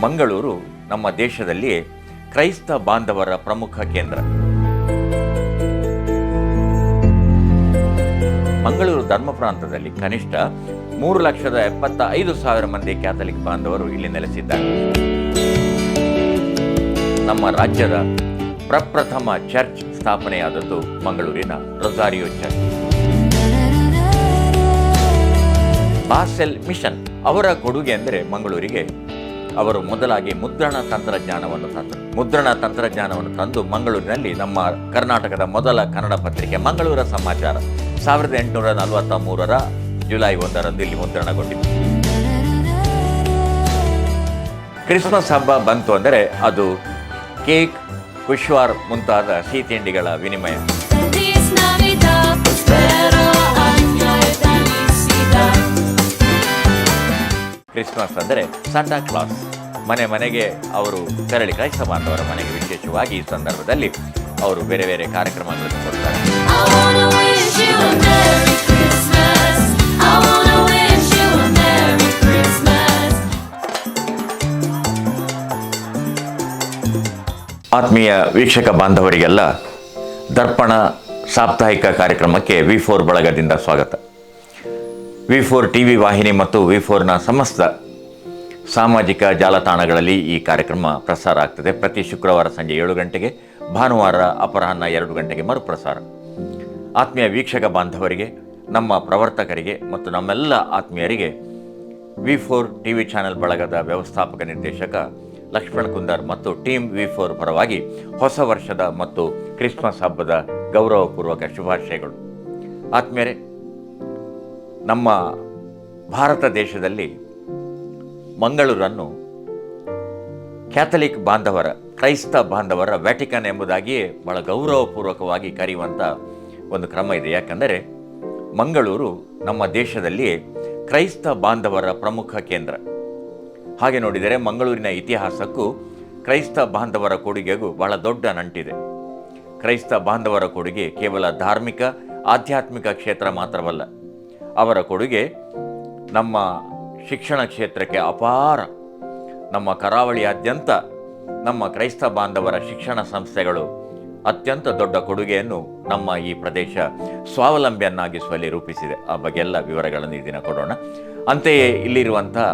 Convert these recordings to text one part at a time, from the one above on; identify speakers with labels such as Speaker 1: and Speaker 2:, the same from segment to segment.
Speaker 1: ಮಂಗಳೂರು ನಮ್ಮ ದೇಶದಲ್ಲಿಯೇ ಕ್ರೈಸ್ತ ಬಾಂಧವರ ಪ್ರಮುಖ ಕೇಂದ್ರ. ಮಂಗಳೂರು ಧರ್ಮ ಪ್ರಾಂತದಲ್ಲಿ ಕನಿಷ್ಠ 3,75,000 ಮಂದಿ ಕ್ಯಾಥಲಿಕ್ ಬಾಂಧವರು ಇಲ್ಲಿ ನೆಲೆಸಿದ್ದಾರೆ. ನಮ್ಮ ರಾಜ್ಯದ ಪ್ರಪ್ರಥಮ ಚರ್ಚ್ ಸ್ಥಾಪನೆಯಾದದ್ದು ಮಂಗಳೂರಿನ ರೊಸಾರಿಯೋ ಚರ್ಚ್. ಬಾಸೆಲ್ ಮಿಷನ್ ಅವರ ಕೊಡುಗೆ ಅಂದರೆ ಮಂಗಳೂರಿಗೆ ಅವರು ಮೊದಲಾಗಿ ಮುದ್ರಣ ತಂತ್ರಜ್ಞಾನವನ್ನು ತಂದು ಮಂಗಳೂರಿನಲ್ಲಿ ನಮ್ಮ ಕರ್ನಾಟಕದ ಮೊದಲ ಕನ್ನಡ ಪತ್ರಿಕೆ ಮಂಗಳೂರ ಸಮಾಚಾರ 1843 ಜುಲೈ 1 ಇಲ್ಲಿ ಮುದ್ರಣಗೊಂಡಿತು. ಕ್ರಿಸ್ಮಸ್ ಹಬ್ಬ ಬಂತು ಅಂದರೆ ಅದು ಕೇಕ್, ಕುಶ್ವಾರ್ ಮುಂತಾದ ಸಿಹಿ ತಿಂಡಿಗಳ ವಿನಿಮಯ. ಕ್ರಿಸ್ಮಸ್ ಅಂದರೆ ಸಾಂಟಾ ಕ್ಲಾಸ್ ಮನೆ ಮನೆಗೆ ಅವರು ತೆರಳಿ ಕ್ರೈಸ್ತ ಬಾಂಧವರ ಮನೆಗೆ ವಿಶೇಷವಾಗಿ ಈ ಸಂದರ್ಭದಲ್ಲಿ ಅವರು ಬೇರೆ ಬೇರೆ ಕಾರ್ಯಕ್ರಮಗಳನ್ನು ಕೊಡ್ತಾರೆ. ಆತ್ಮೀಯ ವೀಕ್ಷಕ ಬಾಂಧವರಿಗೆಲ್ಲ ದರ್ಪಣ ಸಾಪ್ತಾಹಿಕ ಕಾರ್ಯಕ್ರಮಕ್ಕೆ V4 ಬಳಗದಿಂದ ಸ್ವಾಗತ. V4 TV ವಾಹಿನಿ ಮತ್ತು V4ನ ಸಮಸ್ತ ಸಾಮಾಜಿಕ ಜಾಲತಾಣಗಳಲ್ಲಿ ಈ ಕಾರ್ಯಕ್ರಮ ಪ್ರಸಾರ ಆಗ್ತದೆ. ಪ್ರತಿ ಶುಕ್ರವಾರ ಸಂಜೆ 7 ಗಂಟೆಗೆ, ಭಾನುವಾರ ಅಪರಾಹ್ನ 2 ಗಂಟೆಗೆ ಮರುಪ್ರಸಾರ. ಆತ್ಮೀಯ ವೀಕ್ಷಕ ಬಾಂಧವರಿಗೆ, ನಮ್ಮ ಪ್ರವರ್ತಕರಿಗೆ ಮತ್ತು ನಮ್ಮೆಲ್ಲ ಆತ್ಮೀಯರಿಗೆ V4 TV ಚಾನೆಲ್ ಬಳಗದ ವ್ಯವಸ್ಥಾಪಕ ನಿರ್ದೇಶಕ ಲಕ್ಷ್ಮಣ್ ಕುಂದರ್ ಮತ್ತು ಟೀಮ್ V4 ಪರವಾಗಿ ಹೊಸ ವರ್ಷದ ಮತ್ತು ಕ್ರಿಸ್ಮಸ್ ಹಬ್ಬದ ಗೌರವಪೂರ್ವಕ ಶುಭಾಶಯಗಳು. ಆತ್ಮೀಯರೇ, ನಮ್ಮ ಭಾರತ ದೇಶದಲ್ಲಿ ಮಂಗಳೂರನ್ನು ಕ್ಯಾಥಲಿಕ್ ಬಾಂಧವರ, ಕ್ರೈಸ್ತ ಬಾಂಧವರ ವ್ಯಾಟಿಕನ್ ಎಂಬುದಾಗಿಯೇ ಬಹಳ ಗೌರವಪೂರ್ವಕವಾಗಿ ಕರೆಯುವಂಥ ಒಂದು ಕ್ರಮ ಇದೆ. ಯಾಕಂದರೆ ಮಂಗಳೂರು ನಮ್ಮ ದೇಶದಲ್ಲಿಯೇ ಕ್ರೈಸ್ತ ಬಾಂಧವರ ಪ್ರಮುಖ ಕೇಂದ್ರ. ಹಾಗೆ ನೋಡಿದರೆ ಮಂಗಳೂರಿನ ಇತಿಹಾಸಕ್ಕೂ ಕ್ರೈಸ್ತ ಬಾಂಧವರ ಕೊಡುಗೆಗೂ ಬಹಳ ದೊಡ್ಡ ನಂಟಿದೆ. ಕ್ರೈಸ್ತ ಬಾಂಧವರ ಕೊಡುಗೆ ಕೇವಲ ಧಾರ್ಮಿಕ, ಆಧ್ಯಾತ್ಮಿಕ ಕ್ಷೇತ್ರ ಮಾತ್ರವಲ್ಲ. ಅವರ ಕೊಡುಗೆ ನಮ್ಮ ಶಿಕ್ಷಣ ಕ್ಷೇತ್ರಕ್ಕೆ ಅಪಾರ. ನಮ್ಮ ಕರಾವಳಿಯಾದ್ಯಂತ ನಮ್ಮ ಕ್ರೈಸ್ತ ಬಾಂಧವರ ಶಿಕ್ಷಣ ಸಂಸ್ಥೆಗಳು ಅತ್ಯಂತ ದೊಡ್ಡ ಕೊಡುಗೆಯನ್ನು ನಮ್ಮ ಈ ಪ್ರದೇಶ ಸ್ವಾವಲಂಬಿಯನ್ನಾಗಿಸುವಲ್ಲಿ ರೂಪಿಸಿದೆ. ಆ ಬಗ್ಗೆ ಎಲ್ಲ ವಿವರಗಳನ್ನು ಈ ದಿನ ಕೊಡೋಣ. ಅಂತೆಯೇ ಇಲ್ಲಿರುವಂತಹ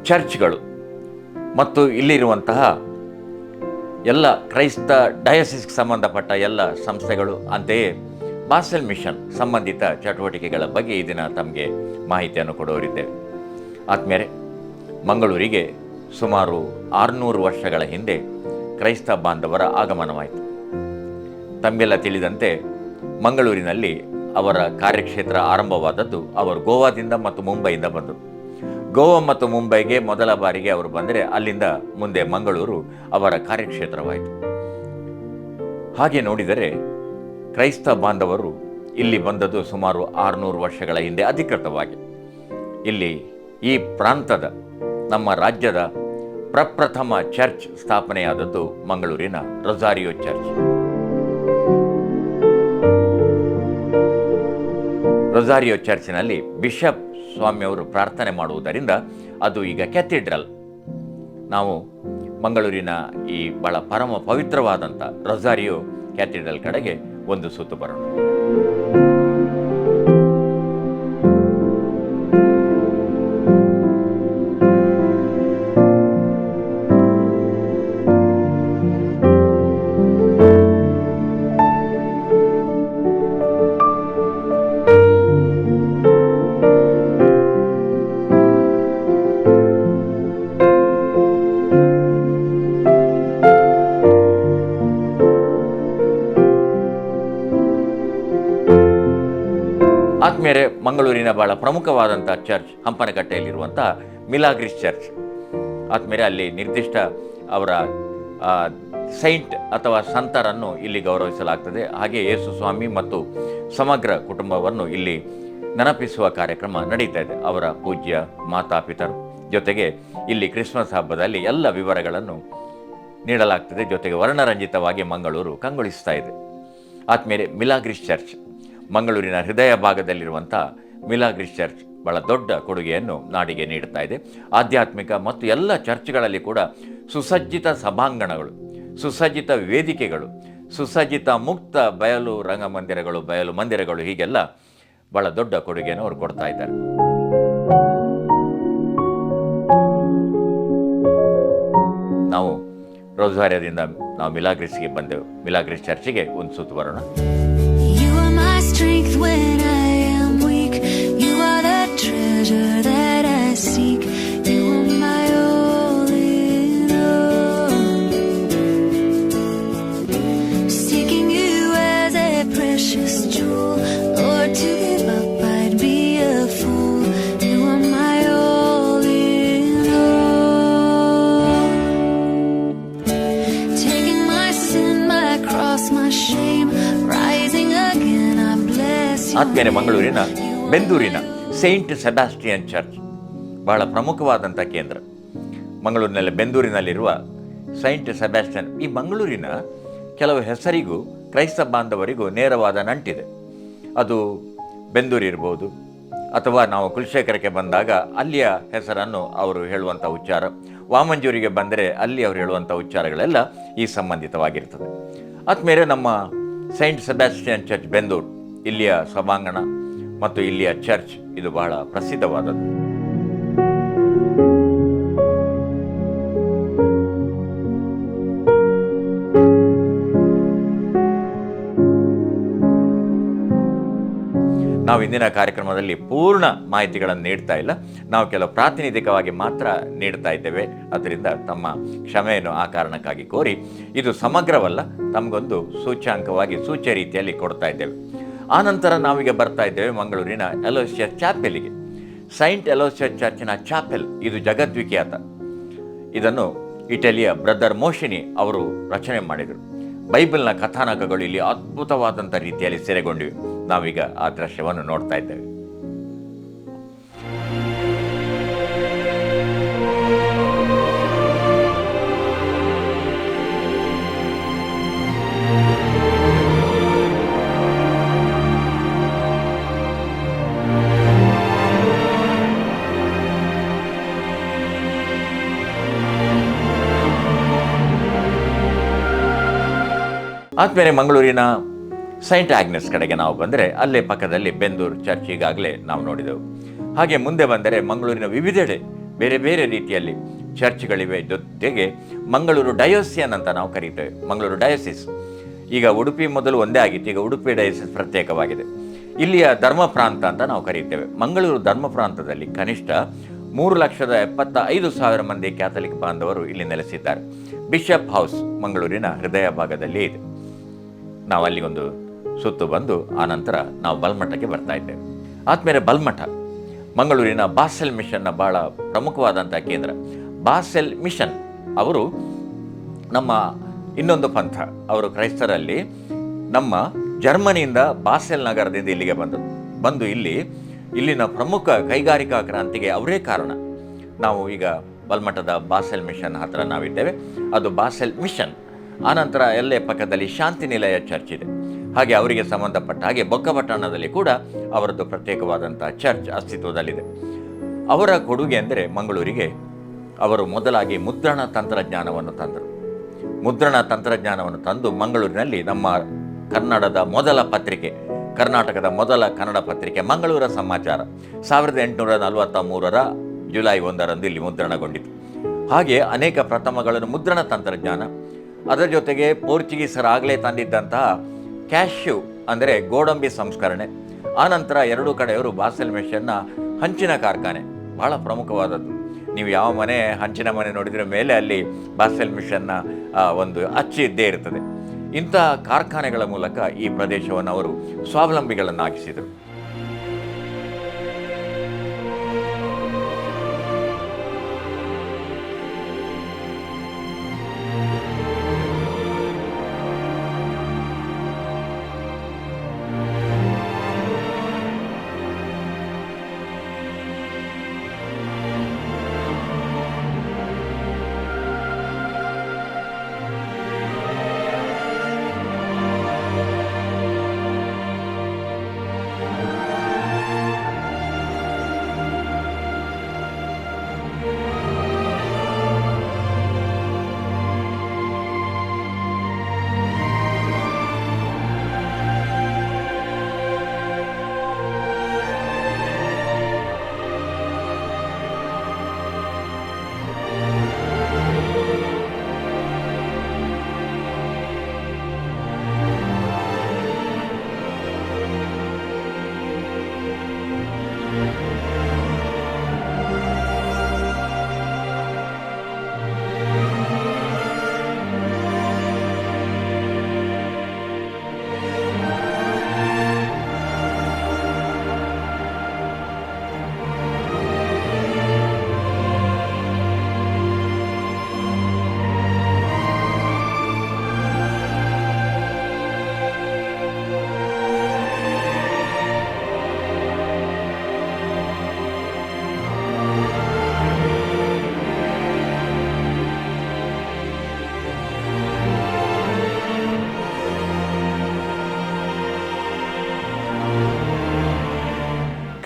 Speaker 1: ಚರ್ಚ್ಗಳು ಮತ್ತು ಇಲ್ಲಿರುವಂತಹ ಎಲ್ಲ ಕ್ರೈಸ್ತ ಡಯಸಿಸ್ಗೆ ಸಂಬಂಧಪಟ್ಟ ಎಲ್ಲ ಸಂಸ್ಥೆಗಳು, ಅಂತೆಯೇ ಬಾಸೆಲ್ ಮಿಷನ್ ಸಂಬಂಧಿತ ಚಟುವಟಿಕೆಗಳ ಬಗ್ಗೆ ಈ ದಿನ ತಮಗೆ ಮಾಹಿತಿಯನ್ನು ಕೊಡೋರಿದ್ದೇವೆ. ಆತ್ಮೀಯರೇ, ಮಂಗಳೂರಿಗೆ ಸುಮಾರು 600 ವರ್ಷಗಳ ಹಿಂದೆ ಕ್ರೈಸ್ತ ಬಾಂಧವರ ಆಗಮನವಾಯಿತು. ತಮಗೆಲ್ಲ ತಿಳಿದಂತೆ ಮಂಗಳೂರಿನಲ್ಲಿ ಅವರ ಕಾರ್ಯಕ್ಷೇತ್ರ ಆರಂಭವಾದದ್ದು ಅವರು ಗೋವಾದಿಂದ ಮತ್ತು ಮುಂಬೈಯಿಂದ ಬಂದರು. ಗೋವಾ ಮತ್ತು ಮುಂಬೈಗೆ ಮೊದಲ ಬಾರಿಗೆ ಅವರು ಬಂದರೆ ಅಲ್ಲಿಂದ ಮುಂದೆ ಮಂಗಳೂರು ಅವರ ಕಾರ್ಯಕ್ಷೇತ್ರವಾಯಿತು. ಹಾಗೆ ನೋಡಿದರೆ ಕ್ರೈಸ್ತ ಬಾಂಧವರು ಇಲ್ಲಿ ಬಂದದ್ದು ಸುಮಾರು 600 ವರ್ಷಗಳ ಹಿಂದೆ ಅಧಿಕೃತವಾಗಿ. ಇಲ್ಲಿ ಈ ಪ್ರಾಂತದ, ನಮ್ಮ ರಾಜ್ಯದ ಪ್ರಪ್ರಥಮ ಚರ್ಚ್ ಸ್ಥಾಪನೆಯಾದದ್ದು ಮಂಗಳೂರಿನ ರೊಸಾರಿಯೋ ಚರ್ಚ್. ರೊಸಾರಿಯೋ ಚರ್ಚಿನಲ್ಲಿ ಬಿಷಪ್ ಸ್ವಾಮಿಯವರು ಪ್ರಾರ್ಥನೆ ಮಾಡುವುದರಿಂದ ಅದು ಈಗ ಕ್ಯಾಥಿಡ್ರಲ್. ನಾವು ಮಂಗಳೂರಿನ ಈ ಬಹಳ ಪರಮ ಪವಿತ್ರವಾದಂಥ ರೊಸಾರಿಯೋ ಕ್ಯಾಥಿಡ್ರಲ್ ಕಡೆಗೆ ಒಂದು ಸುತ್ತು ಬರೋಣ. ಆದ್ಮೇಲೆ ಮಂಗಳೂರಿನ ಬಹಳ ಪ್ರಮುಖವಾದಂಥ ಚರ್ಚ್ ಹಂಪನಕಟ್ಟೆಯಲ್ಲಿರುವಂಥ ಮಿಲಾಗ್ರಿಸ್ ಚರ್ಚ್. ಆದ್ಮೇಲೆ ಅಲ್ಲಿ ನಿರ್ದಿಷ್ಟ ಅವರ ಸೈಂಟ್ ಅಥವಾ ಸಂತರನ್ನು ಇಲ್ಲಿ ಗೌರವಿಸಲಾಗ್ತದೆ. ಹಾಗೆ ಯೇಸು ಸ್ವಾಮಿ ಮತ್ತು ಸಮಗ್ರ ಕುಟುಂಬವನ್ನು ಇಲ್ಲಿ ನೆನಪಿಸುವ ಕಾರ್ಯಕ್ರಮ ನಡೀತಾ ಇದೆ. ಅವರ ಪೂಜ್ಯ ಮಾತಾಪಿತರು ಜೊತೆಗೆ ಇಲ್ಲಿ ಕ್ರಿಸ್ಮಸ್ ಹಬ್ಬದಲ್ಲಿ ಎಲ್ಲ ವಿವರಗಳನ್ನು ನೀಡಲಾಗ್ತದೆ. ಜೊತೆಗೆ ವರ್ಣರಂಜಿತವಾಗಿ ಮಂಗಳೂರು ಕಂಗೊಳಿಸ್ತಾ ಇದೆ. ಆದ್ಮೇಲೆ ಮಿಲಾಗ್ರಿಸ್ ಚರ್ಚ್, ಮಂಗಳೂರಿನ ಹೃದಯ ಭಾಗದಲ್ಲಿರುವಂಥ ಮಿಲಾಗ್ರಿಸ್ ಚರ್ಚ್ ಬಹಳ ದೊಡ್ಡ ಕೊಡುಗೆಯನ್ನು ನಾಡಿಗೆ ನೀಡುತ್ತಾ ಇದೆ. ಆಧ್ಯಾತ್ಮಿಕ ಮತ್ತು ಎಲ್ಲ ಚರ್ಚ್ಗಳಲ್ಲಿ ಕೂಡ ಸುಸಜ್ಜಿತ ಸಭಾಂಗಣಗಳು, ಸುಸಜ್ಜಿತ ವೇದಿಕೆಗಳು, ಸುಸಜ್ಜಿತ ಮುಕ್ತ ಬಯಲು ರಂಗಮಂದಿರಗಳು, ಬಯಲು ಮಂದಿರಗಳು, ಹೀಗೆಲ್ಲ ಬಹಳ ದೊಡ್ಡ ಕೊಡುಗೆಯನ್ನು ಅವರು ಕೊಡ್ತಾ ಇದ್ದಾರೆ. ನಾವು ರೋಸ್ವಾರಿಯಾದಿಂದ ನಾವು ಮಿಲಾಗ್ರಿಸ್ಗೆ ಬಂದೆವು. ಮಿಲಾಗ್ರಿಸ್ ಚರ್ಚಿಗೆ ಒಂದು ಸುತ್ತು ಬರೋಣ. ಆದ್ಮೇಲೆ ಮಂಗಳೂರಿನ ಬೆಂದೂರಿನ ಸೈಂಟ್ ಸೆಬಾಸ್ಟಿಯನ್ ಚರ್ಚ್ ಬಹಳ ಪ್ರಮುಖವಾದಂಥ ಕೇಂದ್ರ. ಮಂಗಳೂರಿನಲ್ಲಿ ಬೆಂದೂರಿನಲ್ಲಿರುವ ಸೈಂಟ್ ಸೆಬಾಸ್ಟಿಯನ್, ಈ ಮಂಗಳೂರಿನ ಕೆಲವು ಹೆಸರಿಗೂ ಕ್ರೈಸ್ತ ಬಾಂಧವರಿಗೂ ನೇರವಾದ ನಂಟಿದೆ. ಅದು ಬೆಂದೂರು ಇರ್ಬೋದು, ಅಥವಾ ನಾವು ಕುಲಶೇಖರಕ್ಕೆ ಬಂದಾಗ ಅಲ್ಲಿಯ ಹೆಸರನ್ನು ಅವರು ಹೇಳುವಂಥ ಉಚ್ಚಾರ, ವಾಮಂಜೂರಿಗೆ ಬಂದರೆ ಅಲ್ಲಿ ಅವರು ಹೇಳುವಂಥ ಉಚ್ಚಾರಗಳೆಲ್ಲ ಈ ಸಂಬಂಧಿತವಾಗಿರ್ತದೆ. ಆದ್ಮೇಲೆ ನಮ್ಮ ಸೈಂಟ್ ಸೆಬಾಸ್ಟಿಯನ್ ಚರ್ಚ್ ಬೆಂದೂರು, ಇಲ್ಲಿಯ ಸಭಾಂಗಣ ಮತ್ತು ಇಲ್ಲಿಯ ಚರ್ಚ್ ಇದು ಬಹಳ ಪ್ರಸಿದ್ಧವಾದದ್ದು. ನಾವು ಇಂದಿನ ಕಾರ್ಯಕ್ರಮದಲ್ಲಿ ಪೂರ್ಣ ಮಾಹಿತಿಗಳನ್ನು ನೀಡ್ತಾ ಇಲ್ಲ, ನಾವು ಕೆಲವು ಪ್ರಾತಿನಿಧಿಕವಾಗಿ ಮಾತ್ರ ನೀಡ್ತಾ ಇದ್ದೇವೆ. ಅದರಿಂದ ತಮ್ಮ ಕ್ಷಮೆಯನ್ನು ಆ ಕಾರಣಕ್ಕಾಗಿ ಕೋರಿ, ಇದು ಸಮಗ್ರವಲ್ಲ, ತಮಗೊಂದು ಸೂಚ್ಯಾಂಕವಾಗಿ ಸೂಚ್ಯ ರೀತಿಯಲ್ಲಿ ಕೊಡ್ತಾ ಇದ್ದೇವೆ. ಆನಂತರ ನಾವೀಗ ಬರ್ತಾ ಇದ್ದೇವೆ ಮಂಗಳೂರಿನ ಅಲೋಸಿಯಸ್ ಚಾಪೆಲ್ಗೆ. ಸೈಂಟ್ ಅಲೋಸಿಯಸ್ ಚರ್ಚಿನ ಚಾಪೆಲ್ ಇದು ಜಗದ್ವಿಖ್ಯಾತ. ಇದನ್ನು ಇಟಲಿಯ ಬ್ರದರ್ ಮೋಶಿನಿ ಅವರು ರಚನೆ ಮಾಡಿದರು. ಬೈಬಲ್ನ ಕಥಾನಕಗಳು ಇಲ್ಲಿ ಅದ್ಭುತವಾದಂಥ ರೀತಿಯಲ್ಲಿ ಸೆರೆಗೊಂಡಿವೆ. ನಾವೀಗ ಆ ದೃಶ್ಯವನ್ನು ನೋಡ್ತಾ ಇದ್ದೇವೆ. ಆದ್ಮೇಲೆ ಮಂಗಳೂರಿನ ಸೈಂಟ್ ಆಗ್ನೆಸ್ ಕಡೆಗೆ ನಾವು ಬಂದರೆ ಅಲ್ಲೇ ಪಕ್ಕದಲ್ಲಿ ಬೆಂದೂರು ಚರ್ಚ್ ಈಗಾಗಲೇ ನಾವು ನೋಡಿದೆವು. ಹಾಗೆ ಮುಂದೆ ಬಂದರೆ ಮಂಗಳೂರಿನ ವಿವಿಧೆಡೆ ಬೇರೆ ಬೇರೆ ರೀತಿಯಲ್ಲಿ ಚರ್ಚ್ಗಳಿವೆ. ಜೊತೆಗೆ ಮಂಗಳೂರು ಡಯೋಸಿಯನ್ ಅಂತ ನಾವು ಕರೀತೇವೆ. ಮಂಗಳೂರು ಡಯೋಸಿಸ್ ಈಗ ಉಡುಪಿ ಮೊದಲು ಒಂದೇ ಆಗಿತ್ತು, ಈಗ ಉಡುಪಿ ಡಯೋಸಿಸ್ ಪ್ರತ್ಯೇಕವಾಗಿದೆ. ಇಲ್ಲಿಯ ಧರ್ಮ ಪ್ರಾಂತ ಅಂತ ನಾವು ಕರೀತೇವೆ. ಮಂಗಳೂರು ಧರ್ಮ ಪ್ರಾಂತದಲ್ಲಿ ಕನಿಷ್ಠ 3,75,000 ಮಂದಿ ಕ್ಯಾಥಲಿಕ್ ಬಾಂಧವರು ಇಲ್ಲಿ ನೆಲೆಸಿದ್ದಾರೆ. ಬಿಷಪ್ ಹೌಸ್ ಮಂಗಳೂರಿನ ಹೃದಯ ಭಾಗದಲ್ಲಿ ಇದೆ. ನಾವು ಅಲ್ಲಿಗೊಂದು ಸುತ್ತು ಬಂದು ಆನಂತರ ನಾವು ಬಲ್ಮಠಕ್ಕೆ ಬರ್ತಾ ಇದ್ದೇವೆ. ಆದಮೇಲೆ ಬಲ್ಮಠ ಮಂಗಳೂರಿನ ಬಾಸೆಲ್ ಮಿಷನ್ನ ಬಹಳ ಪ್ರಮುಖವಾದಂಥ ಕೇಂದ್ರ. ಬಾಸೆಲ್ ಮಿಷನ್ ಅವರು ನಮ್ಮ ಇನ್ನೊಂದು ಪಂಥ. ಅವರು ಕ್ರೈಸ್ತರಲ್ಲಿ ನಮ್ಮ ಜರ್ಮನಿಯಿಂದ ಬಾಸೆಲ್ ನಗರದಿಂದ ಇಲ್ಲಿಗೆ ಬಂದು ಇಲ್ಲಿನ ಪ್ರಮುಖ ಕೈಗಾರಿಕಾ ಕ್ರಾಂತಿಗೆ ಅವರೇ ಕಾರಣ. ನಾವು ಈಗ ಬಲ್ಮಠದ ಬಾಸೆಲ್ ಮಿಷನ್ ಹತ್ರ ನಾವಿದ್ದೇವೆ. ಅದು ಬಾಸೆಲ್ ಮಿಷನ್. ಆನಂತರ ಎಲ್ಲೇ ಪಕ್ಕದಲ್ಲಿ ಶಾಂತಿ ನಿಲಯ ಚರ್ಚ್ ಇದೆ. ಹಾಗೆ ಅವರಿಗೆ ಸಂಬಂಧಪಟ್ಟ ಹಾಗೆ ಬೊಕ್ಕಪಟ್ಟಣದಲ್ಲಿ ಕೂಡ ಅವರದ್ದು ಪ್ರತ್ಯೇಕವಾದಂಥ ಚರ್ಚ್ ಅಸ್ತಿತ್ವದಲ್ಲಿದೆ. ಅವರ ಕೊಡುಗೆ ಅಂದರೆ ಮಂಗಳೂರಿಗೆ ಅವರು ಮೊದಲಾಗಿ ಮುದ್ರಣ ತಂತ್ರಜ್ಞಾನವನ್ನು ತಂದರು. ಮುದ್ರಣ ತಂತ್ರಜ್ಞಾನವನ್ನು ತಂದು ಮಂಗಳೂರಿನಲ್ಲಿ ನಮ್ಮ ಕನ್ನಡದ ಮೊದಲ ಪತ್ರಿಕೆ, ಕರ್ನಾಟಕದ ಮೊದಲ ಕನ್ನಡ ಪತ್ರಿಕೆ ಮಂಗಳೂರ ಸಮಾಚಾರ 1843 ಜುಲೈ 1 ಇಲ್ಲಿ ಮುದ್ರಣಗೊಂಡಿತು. ಹಾಗೆ ಅನೇಕ ಪ್ರಥಮಗಳನ್ನು ಮುದ್ರಣ ತಂತ್ರಜ್ಞಾನ, ಅದರ ಜೊತೆಗೆ ಪೋರ್ಚುಗೀಸರಾಗಲೇ ತಂದಿದ್ದಂತಹ ಕ್ಯಾಶ್ಯೂ ಅಂದರೆ ಗೋಡಂಬಿ ಸಂಸ್ಕರಣೆ, ಆನಂತರ ಎರಡೂ ಕಡೆಯವರು ಬಾಸೆಲ್ ಮಿಷನ್ನ ಹಂಚಿನ ಕಾರ್ಖಾನೆ ಬಹಳ ಪ್ರಮುಖವಾದದ್ದು. ನೀವು ಯಾವ ಮನೆ ಹಂಚಿನ ಮನೆ ನೋಡಿದರೆ ಮೇಲೆ ಅಲ್ಲಿ ಬಾಸೆಲ್ ಮಿಷನ್ನ ಒಂದು ಅಚ್ಚು ಇದ್ದೇ ಇರ್ತದೆ. ಇಂಥ ಕಾರ್ಖಾನೆಗಳ ಮೂಲಕ ಈ ಪ್ರದೇಶವನ್ನು ಅವರು ಸ್ವಾವಲಂಬಿಗಳನ್ನಾಗಿಸಿದರು.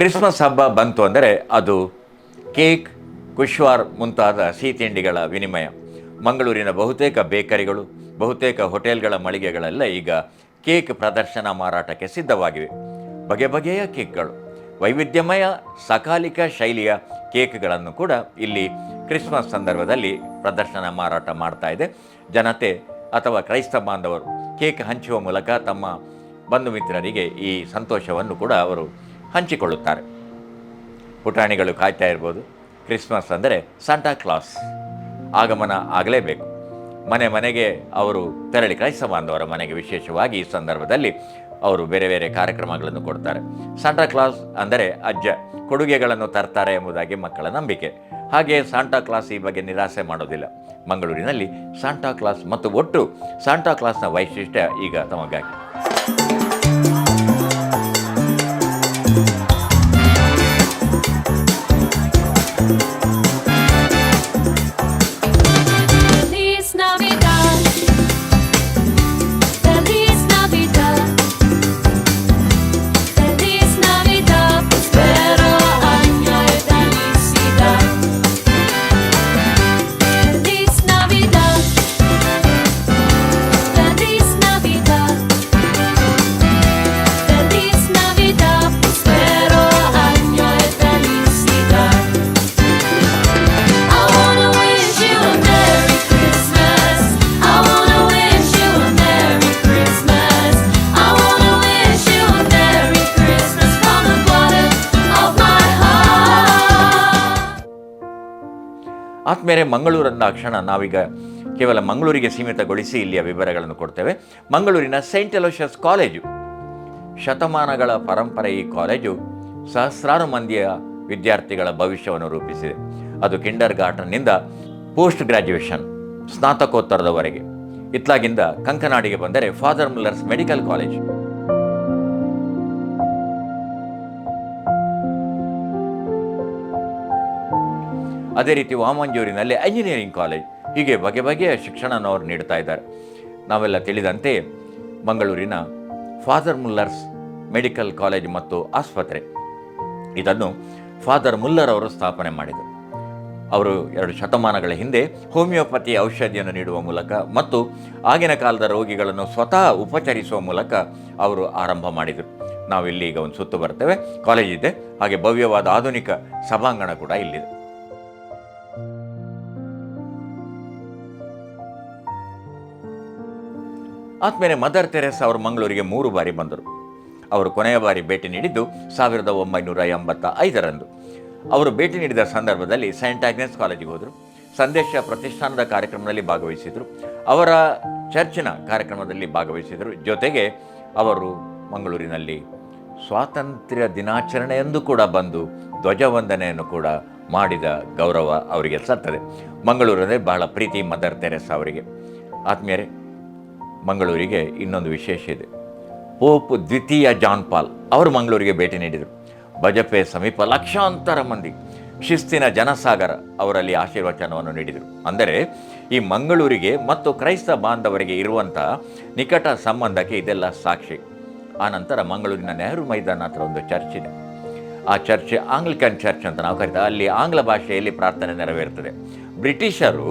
Speaker 1: ಕ್ರಿಸ್ಮಸ್ ಹಬ್ಬ ಬಂತು ಅಂದರೆ ಅದು ಕೇಕ್, ಕುಶ್ವಾರ್ ಮುಂತಾದ ಸಿಹಿ ತಿಂಡಿಗಳ ವಿನಿಮಯ. ಮಂಗಳೂರಿನ ಬಹುತೇಕ ಬೇಕರಿಗಳು, ಬಹುತೇಕ ಹೋಟೆಲ್ಗಳ ಮಳಿಗೆಗಳೆಲ್ಲ ಈಗ ಕೇಕ್ ಪ್ರದರ್ಶನ ಮಾರಾಟಕ್ಕೆ ಸಿದ್ಧವಾಗಿವೆ. ಬಗೆ ಬಗೆಯ ಕೇಕ್ಗಳು, ವೈವಿಧ್ಯಮಯ ಸಕಾಲಿಕ ಶೈಲಿಯ ಕೇಕ್ಗಳನ್ನು ಕೂಡ ಇಲ್ಲಿ ಕ್ರಿಸ್ಮಸ್ ಸಂದರ್ಭದಲ್ಲಿ ಪ್ರದರ್ಶನ ಮಾರಾಟ ಮಾಡ್ತಾ ಇದೆ. ಜನತೆ ಅಥವಾ ಕ್ರೈಸ್ತ ಬಾಂಧವರು ಕೇಕ್ ಹಂಚುವ ಮೂಲಕ ತಮ್ಮ ಬಂಧು ಮಿತ್ರರಿಗೆ ಈ ಸಂತೋಷವನ್ನು ಕೂಡ ಅವರು ಹಂಚಿಕೊಳ್ಳುತ್ತಾರೆ. ಪುಟಾಣಿಗಳು ಕಾಯ್ತಾ ಇರ್ಬೋದು. ಕ್ರಿಸ್ಮಸ್ ಅಂದರೆ ಸಾಂಟಾ ಕ್ಲಾಸ್ ಆಗಮನ ಆಗಲೇಬೇಕು. ಮನೆ ಮನೆಗೆ ಅವರು ತೆರಳಿ, ಕ್ರೈಸ್ತ ಬಾಂಧವರ ಮನೆಗೆ ವಿಶೇಷವಾಗಿ ಈ ಸಂದರ್ಭದಲ್ಲಿ ಅವರು ಬೇರೆ ಬೇರೆ ಕಾರ್ಯಕ್ರಮಗಳನ್ನು ಕೊಡ್ತಾರೆ. ಸಾಂಟಾ ಕ್ಲಾಸ್ ಅಂದರೆ ಅಜ್ಜ ಕೊಡುಗೆಗಳನ್ನು ತರ್ತಾರೆ ಎಂಬುದಾಗಿ ಮಕ್ಕಳ ನಂಬಿಕೆ. ಹಾಗೆ ಸಾಂಟಾ ಕ್ಲಾಸ್ ಈ ಬಗ್ಗೆ ನಿರಾಸೆ ಮಾಡೋದಿಲ್ಲ. ಮಂಗಳೂರಿನಲ್ಲಿ ಸಾಂಟಾ ಕ್ಲಾಸ್ ಮತ್ತು ಒಟ್ಟು ಸಾಂಟಾ ಕ್ಲಾಸ್ನ ವೈಶಿಷ್ಟ್ಯ ಈಗ ತಮಗಾಗಿ. ಆದ್ಮೇಲೆ ಮಂಗಳೂರನ್ನಾಕ್ಷಣ ನಾವೀಗ ಕೇವಲ ಮಂಗಳೂರಿಗೆ ಸೀಮಿತಗೊಳಿಸಿ ಇಲ್ಲಿಯ ವಿವರಗಳನ್ನು ಕೊಡ್ತೇವೆ. ಮಂಗಳೂರಿನ ಸೈಂಟ್ ಅಲೋಷಿಯಸ್ ಕಾಲೇಜು, ಶತಮಾನಗಳ ಪರಂಪರೆ. ಈ ಕಾಲೇಜು ಸಹಸ್ರಾರು ಮಂದಿಯ ವಿದ್ಯಾರ್ಥಿಗಳ ಭವಿಷ್ಯವನ್ನು ರೂಪಿಸಿದೆ. ಅದು ಕಿಂಡರ್ ಗಾರ್ಟನ್ನಿಂದ ಪೋಸ್ಟ್ ಗ್ರ್ಯಾಜುಯೇಷನ್, ಸ್ನಾತಕೋತ್ತರದವರೆಗೆ. ಇತ್ಲಾಗಿಂದ ಕಂಕನಾಡಿಗೆ ಬಂದರೆ ಫಾದರ್ ಮುಲ್ಲರ್ಸ್ ಮೆಡಿಕಲ್ ಕಾಲೇಜ್, ಅದೇ ರೀತಿ ವಾಮಂಜೂರಿನಲ್ಲಿ ಇಂಜಿನಿಯರಿಂಗ್ ಕಾಲೇಜ್. ಹೀಗೆ ಬಗೆ ಬಗೆಯ ಶಿಕ್ಷಣವನ್ನು ನೀಡ್ತಾ ಇದ್ದಾರೆ. ನಾವೆಲ್ಲ ತಿಳಿದಂತೆ ಮಂಗಳೂರಿನ ಫಾದರ್ ಮುಲ್ಲರ್ಸ್ ಮೆಡಿಕಲ್ ಕಾಲೇಜ್ ಮತ್ತು ಆಸ್ಪತ್ರೆ, ಇದನ್ನು ಫಾದರ್ ಮುಲ್ಲರ್ ಅವರು ಸ್ಥಾಪನೆ ಮಾಡಿದರು. ಅವರು 2 ಶತಮಾನಗಳ ಹಿಂದೆ ಹೋಮಿಯೋಪತಿ ಔಷಧಿಯನ್ನು ನೀಡುವ ಮೂಲಕ ಮತ್ತು ಆಗಿನ ಕಾಲದ ರೋಗಿಗಳನ್ನು ಸ್ವತಃ ಉಪಚರಿಸುವ ಮೂಲಕ ಅವರು ಆರಂಭ ಮಾಡಿದರು. ನಾವಿಲ್ಲಿ ಈಗ ಒಂದು ಸುತ್ತು ಬರ್ತೇವೆ. ಕಾಲೇಜ್ ಇದೆ, ಹಾಗೆ ಭವ್ಯವಾದ ಆಧುನಿಕ ಸಭಾಂಗಣ ಕೂಡ ಇಲ್ಲಿದೆ. ಆದ್ಮೇಲೆ ಮದರ್ ತೆರೇಸಾ ಅವರು ಮಂಗಳೂರಿಗೆ 3 ಬಾರಿ ಬಂದರು. ಅವರು ಕೊನೆಯ ಬಾರಿ ಭೇಟಿ ನೀಡಿದ್ದು 1985ರಂದು. ಅವರು ಭೇಟಿ ನೀಡಿದ ಸಂದರ್ಭದಲ್ಲಿ ಸೈಂಟ್ ಆಗ್ನೆಸ್ ಕಾಲೇಜಿಗೆ ಹೋದರು. ಸಂದೇಶ ಪ್ರತಿಷ್ಠಾನದ ಕಾರ್ಯಕ್ರಮದಲ್ಲಿ ಭಾಗವಹಿಸಿದರು. ಅವರ ಚರ್ಚಿನ ಕಾರ್ಯಕ್ರಮದಲ್ಲಿ ಭಾಗವಹಿಸಿದರು. ಜೊತೆಗೆ ಅವರು ಮಂಗಳೂರಿನಲ್ಲಿ ಸ್ವಾತಂತ್ರ್ಯ ದಿನಾಚರಣೆಯೆಂದು ಕೂಡ ಬಂದು ಧ್ವಜವಂದನೆಯನ್ನು ಕೂಡ ಮಾಡಿದ ಗೌರವ ಅವರಿಗೆ ಸತ್ತದೆ. ಮಂಗಳೂರಲ್ಲೇ ಬಹಳ ಪ್ರೀತಿ ಮದರ್ ತೆರೇಸಾ ಅವರಿಗೆ. ಆದ್ಮೇಲೆ ಮಂಗಳೂರಿಗೆ ಇನ್ನೊಂದು ವಿಶೇಷ ಇದೆ. ಪೋಪ್ ದ್ವಿತೀಯ ಜಾನ್ ಪಾಲ್ ಅವರು ಮಂಗಳೂರಿಗೆ ಭೇಟಿ ನೀಡಿದರು. ಬಜಪೆ ಸಮೀಪ ಲಕ್ಷಾಂತರ ಮಂದಿ, ಶಿಸ್ತಿನ ಜನಸಾಗರ ಅವರಲ್ಲಿ ಆಶೀರ್ವಚನವನ್ನು ನೀಡಿದರು. ಅಂದರೆ ಈ ಮಂಗಳೂರಿಗೆ ಮತ್ತು ಕ್ರೈಸ್ತ ಬಾಂಧವರಿಗೆ ಇರುವಂತಹ ನಿಕಟ ಸಂಬಂಧಕ್ಕೆ ಇದೆಲ್ಲ ಸಾಕ್ಷಿ. ಆನಂತರ ಮಂಗಳೂರಿನ ನೆಹರು ಮೈದಾನ ಹತ್ರ ಒಂದು ಚರ್ಚ್ ಇದೆ. ಆ ಚರ್ಚ್ ಆಂಗ್ಲಿಕನ್ ಚರ್ಚ್ ಅಂತ ನಾವು ಕರಿತಾ. ಅಲ್ಲಿ ಆಂಗ್ಲ ಭಾಷೆಯಲ್ಲಿ ಪ್ರಾರ್ಥನೆ ನೆರವೇರ್ತದೆ. ಬ್ರಿಟಿಷರು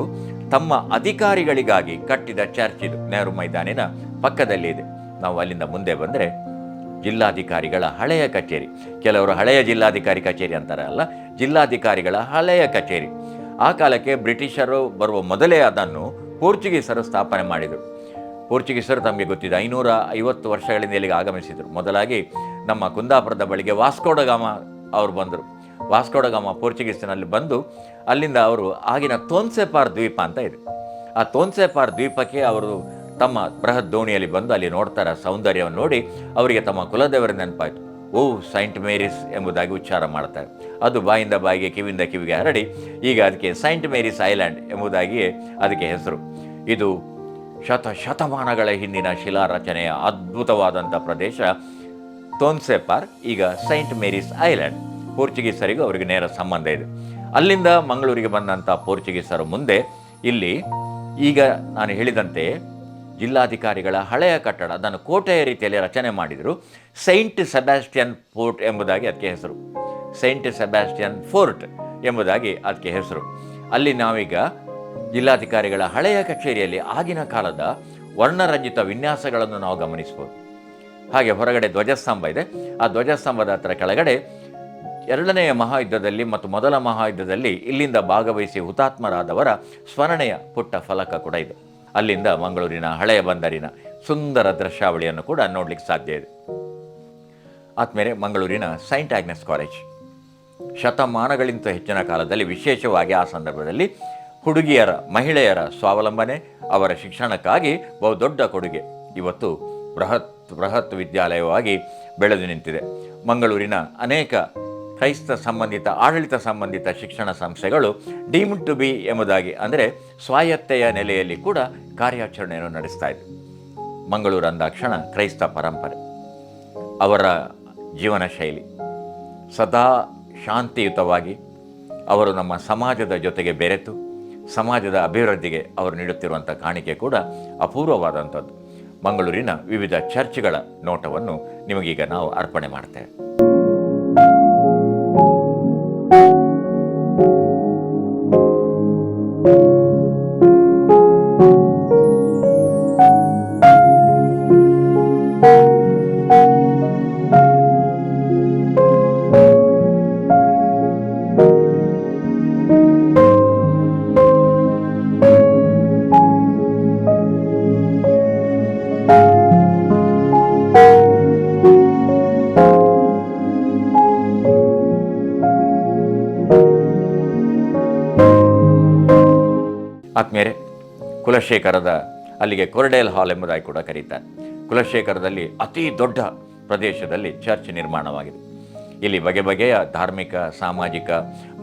Speaker 1: ತಮ್ಮ ಅಧಿಕಾರಿಗಳಿಗಾಗಿ ಕಟ್ಟಿದ ಚರ್ಚ್ ಇದು. ನೆಹರು ಮೈದಾನಿನ ಪಕ್ಕದಲ್ಲಿ ಇದೆ. ನಾವು ಅಲ್ಲಿಂದ ಮುಂದೆ ಬಂದರೆ ಜಿಲ್ಲಾಧಿಕಾರಿಗಳ ಹಳೆಯ ಕಚೇರಿ, ಕೆಲವರು ಹಳೆಯ ಜಿಲ್ಲಾಧಿಕಾರಿ ಕಚೇರಿ ಅಂತಾರೆ, ಅಲ್ಲ, ಜಿಲ್ಲಾಧಿಕಾರಿಗಳ ಹಳೆಯ ಕಚೇರಿ. ಆ ಕಾಲಕ್ಕೆ ಬ್ರಿಟಿಷರು ಬರುವ ಮೊದಲೇ ಅದನ್ನು ಪೋರ್ಚುಗೀಸರು ಸ್ಥಾಪನೆ ಮಾಡಿದರು. ಪೋರ್ಚುಗೀಸರು ತಮಗೆ ಗೊತ್ತಿದೆ 550 ವರ್ಷಗಳಿಂದ ಇಲ್ಲಿಗೆ ಆಗಮಿಸಿದರು. ಮೊದಲಾಗಿ ನಮ್ಮ ಕುಂದಾಪುರದ ಬಳಿಗೆ ವಾಸ್ಕೋ ಡ ಗಾಮ ಅವರು ಬಂದರು. ವಾಸ್ಕೋ ಡ ಗಾಮ ಪೋರ್ಚುಗೀಸಿನಲ್ಲಿ ಬಂದು ಅಲ್ಲಿಂದ ಅವರು ಆಗಿನ ತೋನ್ಸೆಪಾರ್ ದ್ವೀಪ ಅಂತ ಇದೆ. ಆ ತೋನ್ಸೆಪಾರ್ ದ್ವೀಪಕ್ಕೆ ಅವರು ತಮ್ಮ ಬೃಹತ್ ದೋಣಿಯಲ್ಲಿ ಬಂದು ಅಲ್ಲಿ ನೋಡ್ತಾರೆ. ಸೌಂದರ್ಯವನ್ನು ನೋಡಿ ಅವರಿಗೆ ತಮ್ಮ ಕುಲದೇವರ ನೆನಪಾಯಿತು. ಓ ಸೈಂಟ್ ಮೇರೀಸ್ ಎಂಬುದಾಗಿ ಉಚ್ಚಾರ ಮಾಡ್ತಾರೆ. ಅದು ಬಾಯಿಂದ ಬಾಯಿಗೆ, ಕಿವಿಯಿಂದ ಕಿವಿಗೆ ಹರಡಿ ಈಗ ಅದಕ್ಕೆ ಸೈಂಟ್ ಮೇರೀಸ್ ಐಲ್ಯಾಂಡ್ ಎಂಬುದಾಗಿ ಅದಕ್ಕೆ ಹೆಸರು. ಇದು ಶತಮಾನಗಳ ಹಿಂದಿನ ಶಿಲಾರಚನೆಯ ಅದ್ಭುತವಾದಂಥ ಪ್ರದೇಶ ತೋನ್ಸೆಪಾರ್, ಈಗ ಸೈಂಟ್ ಮೇರೀಸ್ ಐಲ್ಯಾಂಡ್. ಪೋರ್ಚುಗೀಸರಿಗೂ ಅವರಿಗೆ ನೇರ ಸಂಬಂಧ ಇದೆ. ಅಲ್ಲಿಂದ ಮಂಗಳೂರಿಗೆ ಬಂದಂಥ ಪೋರ್ಚುಗೀಸರು ಮುಂದೆ ಇಲ್ಲಿ ಈಗ ನಾನು ಹೇಳಿದಂತೆ ಜಿಲ್ಲಾಧಿಕಾರಿಗಳ ಹಳೆಯ ಕಟ್ಟಡ, ಅದನ್ನು ಕೋಟೆಯ ರೀತಿಯಲ್ಲಿ ರಚನೆ ಮಾಡಿದರು. ಸೈಂಟ್ ಸೆಬಾಸ್ಟಿಯನ್ ಫೋರ್ಟ್ ಎಂಬುದಾಗಿ ಅದಕ್ಕೆ ಹೆಸರು. ಸೈಂಟ್ ಸೆಬಾಸ್ಟಿಯನ್ ಫೋರ್ಟ್ ಎಂಬುದಾಗಿ ಅದಕ್ಕೆ ಹೆಸರು. ಅಲ್ಲಿ ನಾವೀಗ ಜಿಲ್ಲಾಧಿಕಾರಿಗಳ ಹಳೆಯ ಕಚೇರಿಯಲ್ಲಿ ಆಗಿನ ಕಾಲದ ವರ್ಣರಂಜಿತ ವಿನ್ಯಾಸಗಳನ್ನು ನಾವು ಗಮನಿಸ್ಬೋದು. ಹಾಗೆ ಹೊರಗಡೆ ಧ್ವಜಸ್ತಂಭ ಇದೆ. ಆ ಧ್ವಜಸ್ತಂಭದ ಹತ್ತಿರ ಕೆಳಗಡೆ 2ನೇ ಮಹಾಯುದ್ಧದಲ್ಲಿ ಮತ್ತು ಮೊದಲ ಮಹಾಯುದ್ಧದಲ್ಲಿ ಇಲ್ಲಿಂದ ಭಾಗವಹಿಸಿ ಹುತಾತ್ಮರಾದವರ ಸ್ಮರಣೆಯ ಪುಟ್ಟ ಫಲಕ ಕೂಡ ಇದೆ. ಅಲ್ಲಿಂದ ಮಂಗಳೂರಿನ ಹಳೆಯ ಬಂದರಿನ ಸುಂದರ ದೃಶ್ಯಾವಳಿಯನ್ನು ಕೂಡ ನೋಡಲಿಕ್ಕೆ ಸಾಧ್ಯ ಇದೆ. ಆದಮೇಲೆ ಮಂಗಳೂರಿನ ಸೈಂಟ್ ಆಗ್ನೆಸ್ ಕಾಲೇಜ್ ಶತಮಾನಗಳಿಂದ ಹೆಚ್ಚಿನ ಕಾಲದಲ್ಲಿ, ವಿಶೇಷವಾಗಿ ಆ ಸಂದರ್ಭದಲ್ಲಿ ಹುಡುಗಿಯರ, ಮಹಿಳೆಯರ ಸ್ವಾವಲಂಬನೆ, ಅವರ ಶಿಕ್ಷಣಕ್ಕಾಗಿ ಬಹುದೊಡ್ಡ ಕೊಡುಗೆ. ಇವತ್ತು ಬೃಹತ್ ವಿದ್ಯಾಲಯವಾಗಿ ಬೆಳೆದು ನಿಂತಿದೆ. ಮಂಗಳೂರಿನ ಅನೇಕ ಕ್ರೈಸ್ತ ಸಂಬಂಧಿತ, ಆಡಳಿತ ಸಂಬಂಧಿತ ಶಿಕ್ಷಣ ಸಂಸ್ಥೆಗಳು ಡೀಮ್ಡ್ ಟು ಬಿ ಎಂಬುದಾಗಿ, ಅಂದರೆ ಸ್ವಾಯತ್ತೆಯ ನೆಲೆಯಲ್ಲಿ ಕೂಡ ಕಾರ್ಯಾಚರಣೆಯನ್ನು ನಡೆಸ್ತಾ ಇದೆ. ಮಂಗಳೂರು ಅಂದಾಕ್ಷಣ ಕ್ರೈಸ್ತ ಪರಂಪರೆ, ಅವರ ಜೀವನ ಶೈಲಿ ಸದಾ ಶಾಂತಿಯುತವಾಗಿ, ಅವರು ನಮ್ಮ ಸಮಾಜದ ಜೊತೆಗೆ ಬೆರೆತು ಸಮಾಜದ ಅಭಿವೃದ್ಧಿಗೆ ಅವರು ನೀಡುತ್ತಿರುವಂಥ ಕಾಣಿಕೆ ಕೂಡ ಅಪೂರ್ವವಾದಂಥದ್ದು. ಮಂಗಳೂರಿನ ವಿವಿಧ ಚರ್ಚ್ಗಳ ನೋಟವನ್ನು ನಿಮಗೀಗ ನಾವು ಅರ್ಪಣೆ ಮಾಡ್ತೇವೆ. ಆದ್ಮೇಲೆ ಕುಲಶೇಖರದ, ಅಲ್ಲಿಗೆ ಕೊರಡೇಲ್ ಹಾಲ್ ಎಂಬುದಾಗಿ ಕೂಡ ಕರೀತಾರೆ. ಕುಲಶೇಖರದಲ್ಲಿ ಅತಿ ದೊಡ್ಡ ಪ್ರದೇಶದಲ್ಲಿ ಚರ್ಚ್ ನಿರ್ಮಾಣವಾಗಿದೆ. ಇಲ್ಲಿ ಬಗೆ ಬಗೆಯ ಧಾರ್ಮಿಕ, ಸಾಮಾಜಿಕ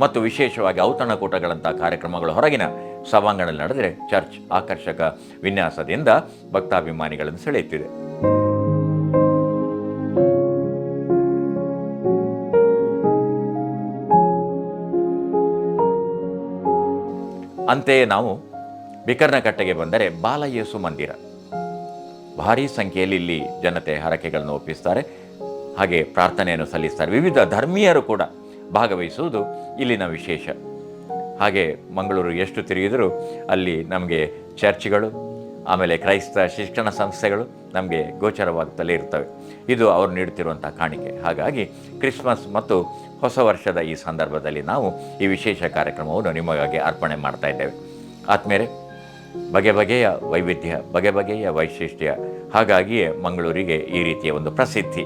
Speaker 1: ಮತ್ತು ವಿಶೇಷವಾಗಿ ಔತಣಕೂಟಗಳಂಥ ಕಾರ್ಯಕ್ರಮಗಳು ಹೊರಗಿನ ಸಭಾಂಗಣದಲ್ಲಿ ನಡೆದರೆ ಚರ್ಚ್ ಆಕರ್ಷಕ ವಿನ್ಯಾಸದಿಂದ ಭಕ್ತಾಭಿಮಾನಿಗಳನ್ನು ಸೆಳೆಯುತ್ತಿದೆ. ಅಂತೆಯೇ ನಾವು ಬಿಕರ್ನಕಟ್ಟೆಗೆ ಬಂದರೆ ಬಾಲಯೇಸು ಮಂದಿರ, ಭಾರೀ ಸಂಖ್ಯೆಯಲ್ಲಿ ಇಲ್ಲಿ ಜನತೆ ಹರಕೆಗಳನ್ನು ಒಪ್ಪಿಸ್ತಾರೆ, ಹಾಗೆ ಪ್ರಾರ್ಥನೆಯನ್ನು ಸಲ್ಲಿಸ್ತಾರೆ. ವಿವಿಧ ಧರ್ಮೀಯರು ಕೂಡ ಭಾಗವಹಿಸುವುದು ಇಲ್ಲಿನ ವಿಶೇಷ. ಹಾಗೆ ಮಂಗಳೂರು ಎಷ್ಟು ತಿರುಗಿದರೂ ಅಲ್ಲಿ ನಮಗೆ ಚರ್ಚ್ಗಳು, ಆಮೇಲೆ ಕ್ರೈಸ್ತ ಶಿಕ್ಷಣ ಸಂಸ್ಥೆಗಳು ನಮಗೆ ಗೋಚರವಾಗುತ್ತಲೇ ಇರ್ತವೆ. ಇದು ಅವರು ನೀಡುತ್ತಿರುವಂಥ ಕಾಣಿಕೆ. ಹಾಗಾಗಿ ಕ್ರಿಸ್ಮಸ್ ಮತ್ತು ಹೊಸ ವರ್ಷದ ಈ ಸಂದರ್ಭದಲ್ಲಿ ನಾವು ಈ ವಿಶೇಷ ಕಾರ್ಯಕ್ರಮವನ್ನು ನಿಮಗಾಗಿ ಅರ್ಪಣೆ ಮಾಡ್ತಾ ಇದ್ದೇವೆ. ಆದಮೇಲೆ ಬಗೆ ಬಗೆಯ ವೈವಿಧ್ಯ, ಬಗೆ ಬಗೆಯ ವೈಶಿಷ್ಟ್ಯ, ಹಾಗಾಗಿಯೇ ಮಂಗಳೂರಿಗೆ ಈ ರೀತಿಯ ಒಂದು ಪ್ರಸಿದ್ಧಿ.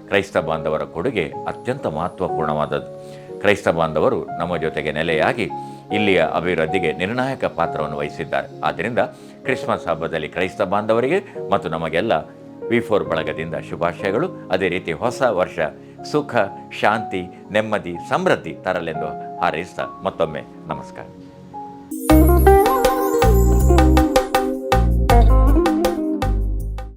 Speaker 1: ಕ್ರೈಸ್ತ ಬಾಂಧವರ ಕೊಡುಗೆ ಅತ್ಯಂತ ಮಹತ್ವಪೂರ್ಣವಾದದ್ದು. ಕ್ರೈಸ್ತ ಬಾಂಧವರು ನಮ್ಮ ಜೊತೆಗೆ ನೆಲೆಯಾಗಿ ಇಲ್ಲಿಯ ಅಭಿವೃದ್ಧಿಗೆ ನಿರ್ಣಾಯಕ ಪಾತ್ರವನ್ನು ವಹಿಸಿದ್ದಾರೆ. ಆದ್ದರಿಂದ ಕ್ರಿಸ್ಮಸ್ ಹಬ್ಬದಲ್ಲಿ ಕ್ರೈಸ್ತ ಬಾಂಧವರಿಗೆ ಮತ್ತು ನಮಗೆಲ್ಲ V4 ಬಳಗದಿಂದ ಶುಭಾಶಯಗಳು. ಅದೇ ರೀತಿ ಹೊಸ ವರ್ಷ ಸುಖ, ಶಾಂತಿ, ನೆಮ್ಮದಿ, ಸಮೃದ್ಧಿ ತರಲೆಂದು ಹಾರೈಸ್ತಾ ಮತ್ತೊಮ್ಮೆ ನಮಸ್ಕಾರ.